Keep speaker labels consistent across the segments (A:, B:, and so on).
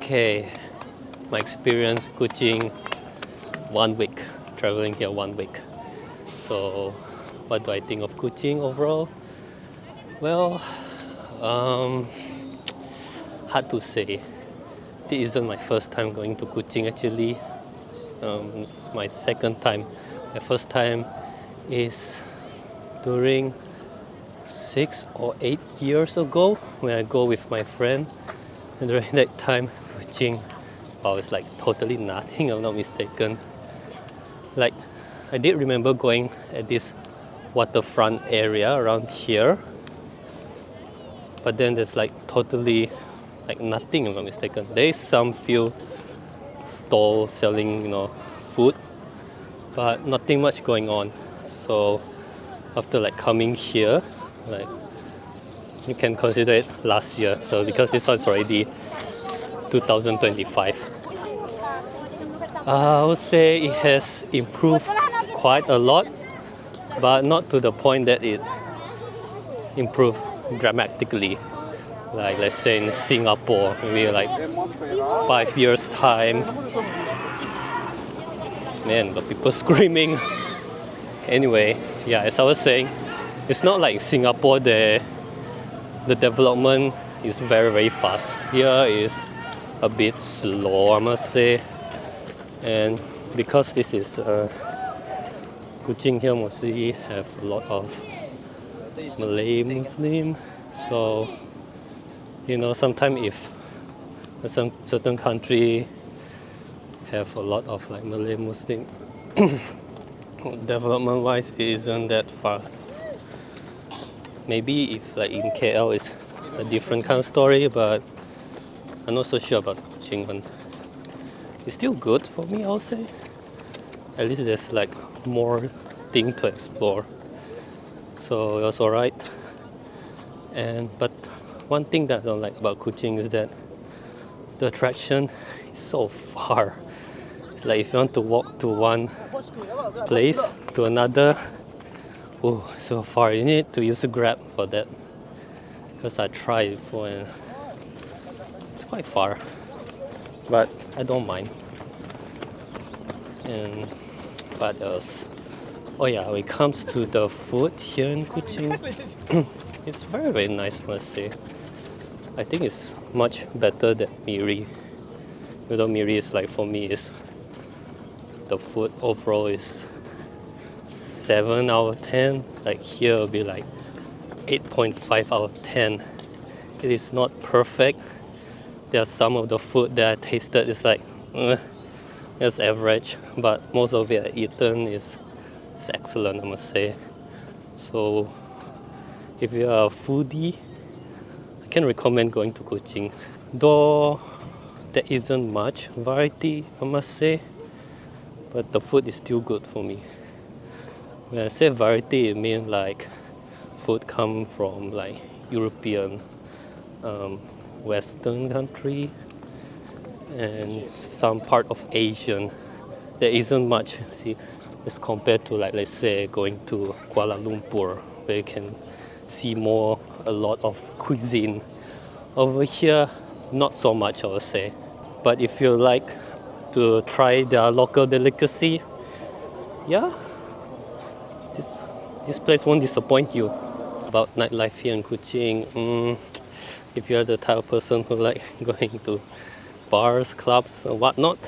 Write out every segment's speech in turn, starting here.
A: Okay, my experience Kuching, 1 week, traveling here 1 week. So, what do I think of Kuching overall? Well, um, hard to say. This isn't my first time going to Kuching actually. It's my second time. My first time is during 6 or 8 years ago when I go with my friend. And during that time, Kuching, wow, it's like totally nothing, if I'm not mistaken. Like, I did remember going at this waterfront area around here, but then there's like totally like nothing, if I'm not mistaken. There is some few stalls selling, food, but nothing much going on. So after like coming here, like you can consider it last year. So because this one's already 2025. I would say it has improved quite a lot, but not to the point that it improved dramatically. Like let's say in Singapore, maybe like 5 years time. Man, but people screaming. Anyway, yeah, as I was saying, it's not like Singapore there. The development is very, very fast. Here is a bit slow, I must say. And because this is Kuching here mostly have a lot of Malay Muslim, so sometimes if some certain country have a lot of like Malay Muslim, development wise it isn't that fast. Maybe if like in KL it's a different kind of story, but I'm not so sure about Kuching one. It's still good for me, I'll say. At least there's like more thing to explore, so it was alright. But one thing that I don't like about Kuching is that the attraction is so far. It's like if you want to walk to one place to another, oh, so far. You need to use a Grab for that, because I tried before and it's quite far, but I don't mind. And what else? Oh yeah, when it comes to the food here in Kuching, it's very, very nice, I must say. I think it's much better than Miri. Although Miri is like, for me, is the food overall is 7 out of 10. Like here will be like 8.5 out of 10. It is not perfect. There are some of the food that I tasted is like it's average, but most of it I eaten is excellent, I must say. So if you are a foodie, I can recommend going to Kuching. Though there isn't much variety, I must say, but the food is still good for me. When I say variety, it means like food come from like European, Western country, and some part of Asian. There isn't much, see, as compared to like, let's say, going to Kuala Lumpur, where you can see a lot of cuisine. Over here, not so much, I would say. But if you like to try their local delicacy, yeah, this place won't disappoint you. About nightlife here in Kuching, if you're the type of person who like going to bars, clubs, and whatnot,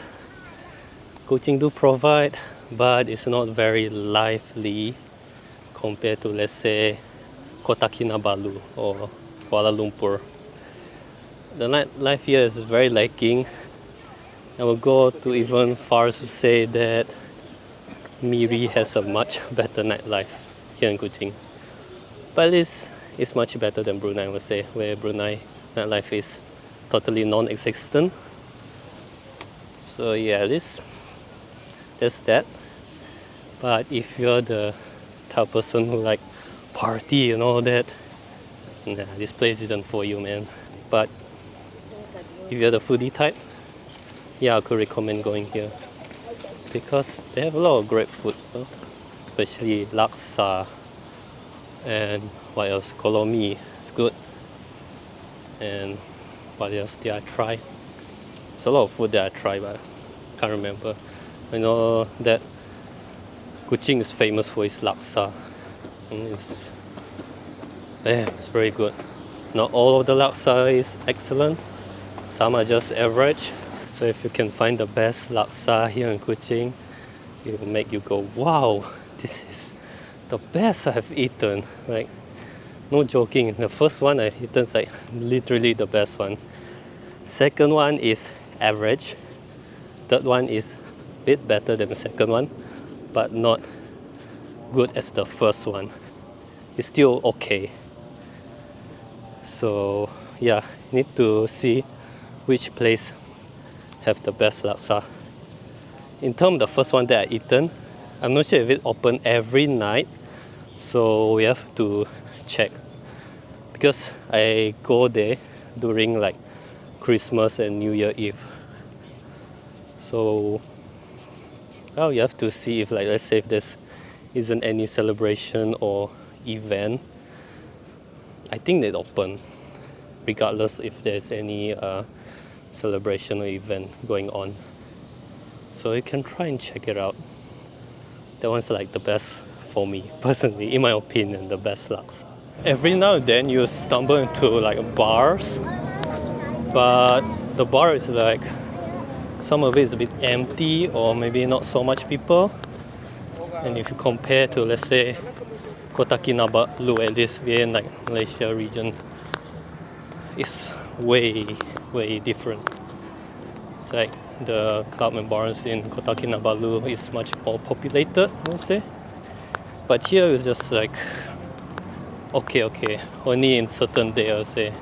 A: Kuching do provide, but it's not very lively compared to, let's say, Kota Kinabalu or Kuala Lumpur. The nightlife here is very lacking. I will go to even far to say that Miri has a much better nightlife here in Kuching. But at least it's much better than Brunei, I would say, where Brunei nightlife is totally non-existent. So yeah, there's that. But if you're the type of person who like party and all that, nah, this place isn't for you, man. But if you're the foodie type, yeah, I could recommend going here, because they have a lot of great food, especially laksa, and what else? Kolomi is good. And what else did I try? there's a lot of food that I try, but I can't remember. I know that Kuching is famous for its laksa. It's very good. Not all of the laksa is excellent. Some are just average. So if you can find the best laksa here in Kuching, it will make you go, wow, this is the best I have eaten. Like, no joking. The first one I eaten is like literally the best one. Second one is average. Third one is a bit better than the second one, but not good as the first one. It's still okay. So yeah, need to see which place have the best laksa. In terms of the first one that I eaten, I'm not sure if it open every night, so we have to check, because I go there during like Christmas and New Year Eve. So well, you have to see if, like, let's say if there's isn't any celebration or event. I think they open regardless if there's any celebration or event going on. So you can try and check it out. That one's like the best for me, personally, in my opinion, the best laksa. Every now and then you stumble into like bars, but the bar is like, some of it is a bit empty or maybe not so much people. And if you compare to, let's say, Kota Kinabalu, at least we're in like Malaysia region, it's way different. It's like the club and bars in Kota Kinabalu is much more populated, let's say. But here it's just like okay, only in certain days, I'll say.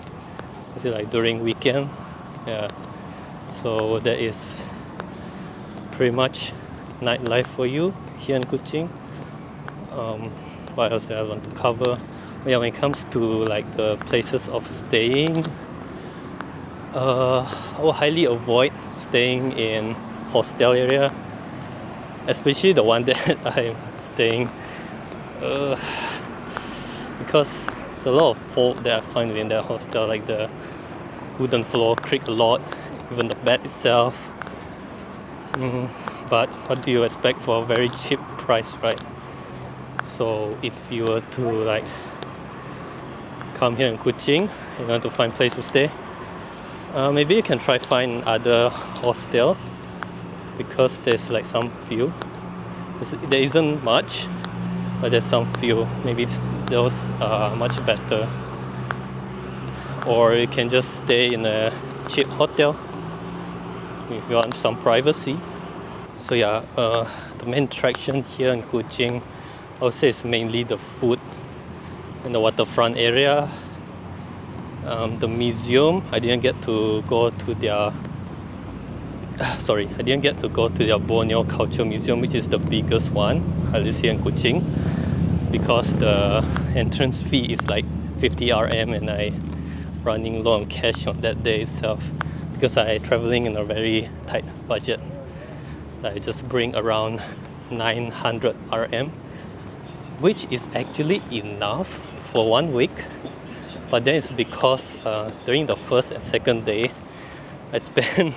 A: Is it like during weekend? Yeah. So that is pretty much nightlife for you here in Kuching. What else do I want to cover? Yeah, when it comes to like the places of staying, I will highly avoid staying in hostel area, especially the one that I'm staying, because there's a lot of fault that I find in that hostel, like the wooden floor creak a lot, even the bed itself. But what do you expect for a very cheap price, right? So if you were to like come here in Kuching, you want to find a place to stay, maybe you can try find other hostel, because there's like some few. There isn't much, but there's some few. Maybe those are much better. Or you can just stay in a cheap hotel if you want some privacy. So yeah, the main attraction here in Kuching, I would say, is mainly the food in the waterfront area. The museum, I didn't get to go to their Borneo Culture Museum, which is the biggest one, at least here in Kuching, because the entrance fee is like 50 RM, and I running low on cash on that day itself, because I traveling in a very tight budget. I just bring around 900 RM, which is actually enough for 1 week. But then it's because during the first and second day, I spent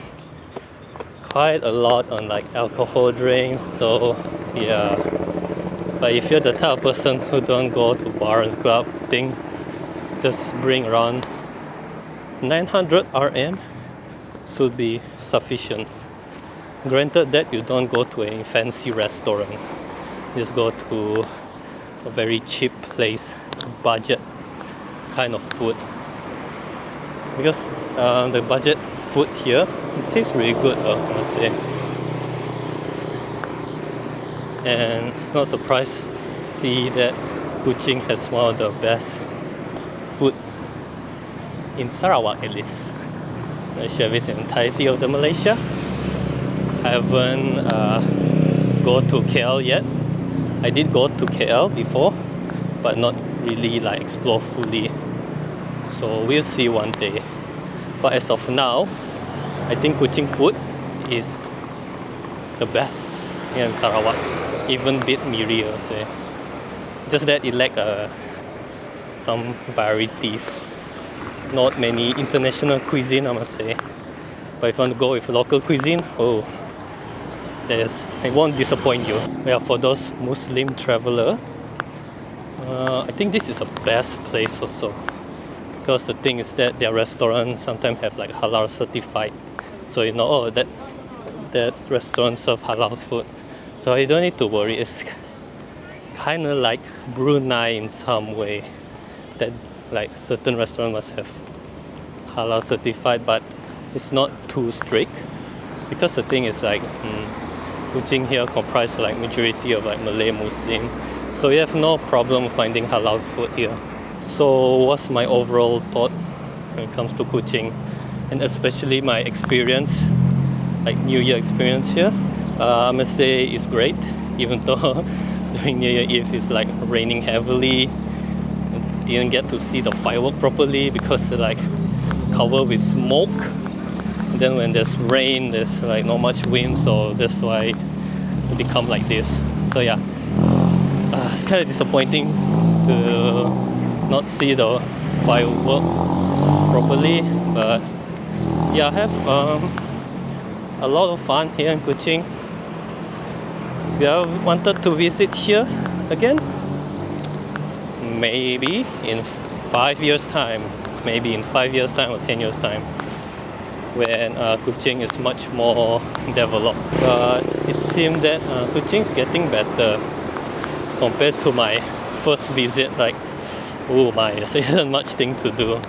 A: quite a lot on like alcohol drinks. So yeah, but if you're the type of person who don't go to bar and club, I think just bring around 900 RM should be sufficient. Granted that you don't go to a fancy restaurant, just go to a very cheap place, budget kind of food, because the budget food here, it tastes really good, I must say. And it's not surprised to see that Kuching has one of the best food in Sarawak, at least. I share this entirety of the Malaysia. I haven't go to KL yet. I did go to KL before, but not really like explore fully. So we'll see one day. But as of now, I think Kuching food is the best here in Sarawak. Even bit Miri, I'll say. Just that it lack some varieties. Not many international cuisine, I must say. But if you want to go with local cuisine, oh, it won't disappoint you. Yeah, for those Muslim traveler, I think this is the best place also. Because the thing is that their restaurants sometimes have like halal certified. So you know, oh, that restaurant serve halal food. So you don't need to worry. It's kind of like Brunei in some way. That like certain restaurants must have halal certified, but it's not too strict. Because the thing is like, Kuching here comprises like majority of like Malay Muslim. So you have no problem finding halal food here. So what's my overall thought when it comes to Kuching, and especially my experience, like New Year experience here? I must say it's great, even though during New Year Eve it's like raining heavily. Didn't get to see the firework properly because it's like covered with smoke. And then when there's rain, there's like not much wind, so that's why it become like this. So yeah, it's kind of disappointing to not see the firework properly, but yeah, I have a lot of fun here in Kuching. We have wanted to visit here again, maybe in 5 years time, maybe in 5 years time or 10 years time, when Kuching is much more developed. But it seems that Kuching is getting better compared to my first visit. Like, oh my, there's isn't much thing to do.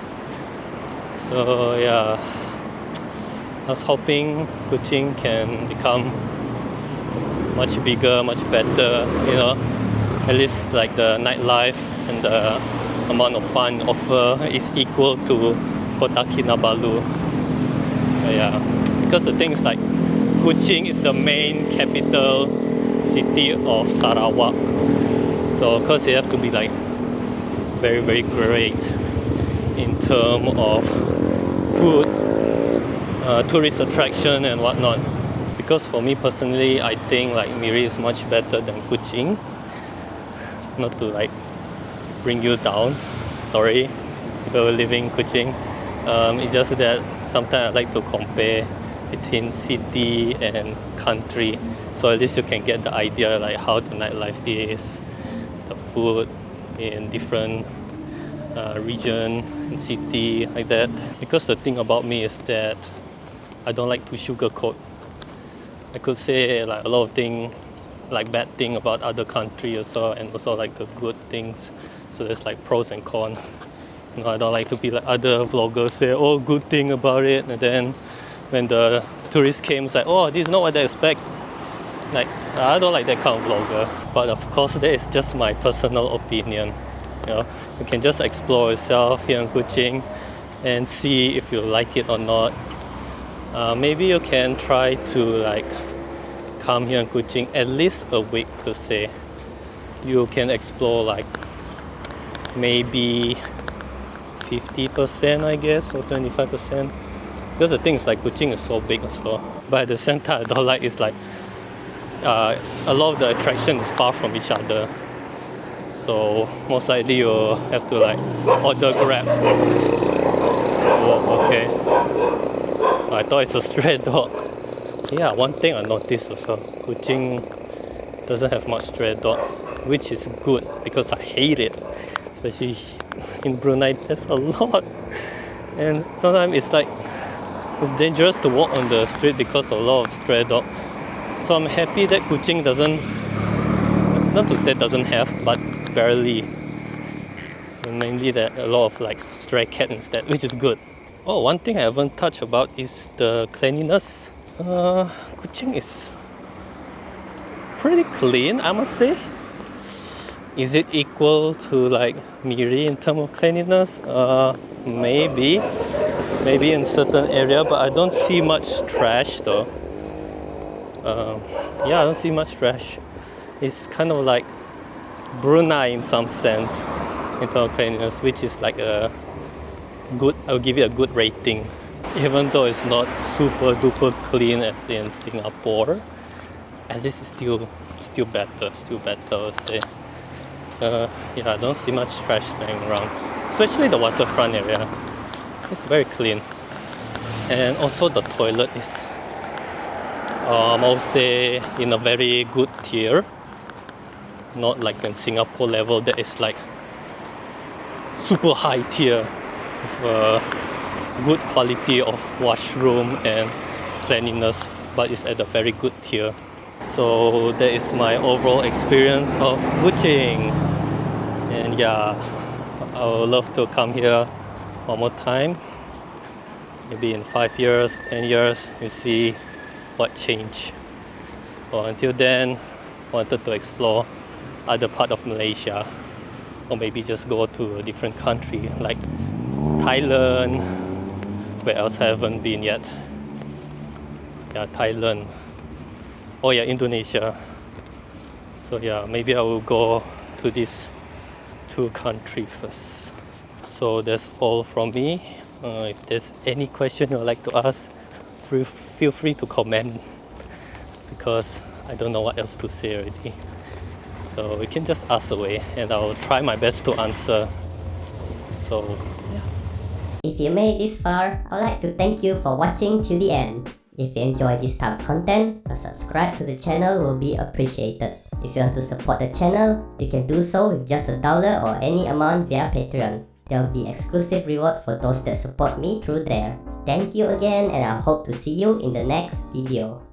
A: So yeah, I was hoping Kuching can become much bigger, much better, you know, at least like the nightlife and the amount of fun offer is equal to Kota Kinabalu. Yeah, because the thing is like Kuching is the main capital city of Sarawak, so because you have to be like very very great in terms of food, tourist attraction and whatnot. Because for me personally, I think like Miri is much better than Kuching. Not to like bring you down, sorry if you were living in Kuching. It's just that sometimes I like to compare between city and country, so at least you can get the idea like how the nightlife is, the food in different region and city like that. Because the thing about me is that I don't like to sugarcoat. I could say like a lot of things, like bad thing about other countries also, and also like the good things. So there's like pros and cons. You know, I don't like to be like other vloggers say, oh, good thing about it, and then when the tourists came, it's like, oh, this is not what they expect. Like, I don't like that kind of vlogger. But of course, that is just my personal opinion. You know, you can just explore yourself here in Kuching and see if you like it or not. Maybe you can try to like come here in Kuching at least a week per se. You can explore like maybe 50% I guess, or 25%. Because the thing is like Kuching is so big as well. But at the same time, I don't like is like a lot of the attractions is far from each other. So most likely you'll have to like order Grab. Oh, okay. I thought it's a stray dog. Yeah, one thing I noticed also, Kuching doesn't have much stray dog, which is good because I hate it. Especially in Brunei, there's a lot. And sometimes it's like, it's dangerous to walk on the street because of a lot of stray dog. So I'm happy that Kuching doesn't, not to say doesn't have, but barely. And mainly that a lot of like stray cat instead, which is good. Oh, one thing I haven't touched about is the cleanliness. Kuching is pretty clean, I must say. Is it equal to like Miri in terms of cleanliness? Maybe in certain area, but I don't see much trash though. Yeah, I don't see much trash. It's kind of like Brunei in some sense in terms of cleanliness, which is like a good, I'll give it a good rating. Even though it's not super duper clean as in Singapore, at least it's still better, I would say. Yeah, I don't see much trash lying around, especially the waterfront area. It's very clean. And also the toilet is, I would say, in a very good tier. Not like in Singapore level that is like super high tier with good quality of washroom and cleanliness, but it's at a very good tier. So that is my overall experience of Kuching. And yeah, I would love to come here one more time. Maybe in 5 years, 10 years, you see what changed. Well, until then, wanted to explore other part of Malaysia, or maybe just go to a different country like Thailand. Where else I haven't been yet? Yeah, Thailand. Oh yeah, Indonesia. So yeah, maybe I will go to these two countries first. So that's all from me. If there's any question you'd like to ask, feel free to comment, because I don't know what else to say already. So you can just ask away and I'll try my best to answer. So
B: If you made it this far, I'd like to thank you for watching till the end. If you enjoy this type of content, a subscribe to the channel will be appreciated. If you want to support the channel, you can do so with just $1 or any amount via Patreon. There will be exclusive reward for those that support me through there. Thank you again, and I hope to see you in the next video.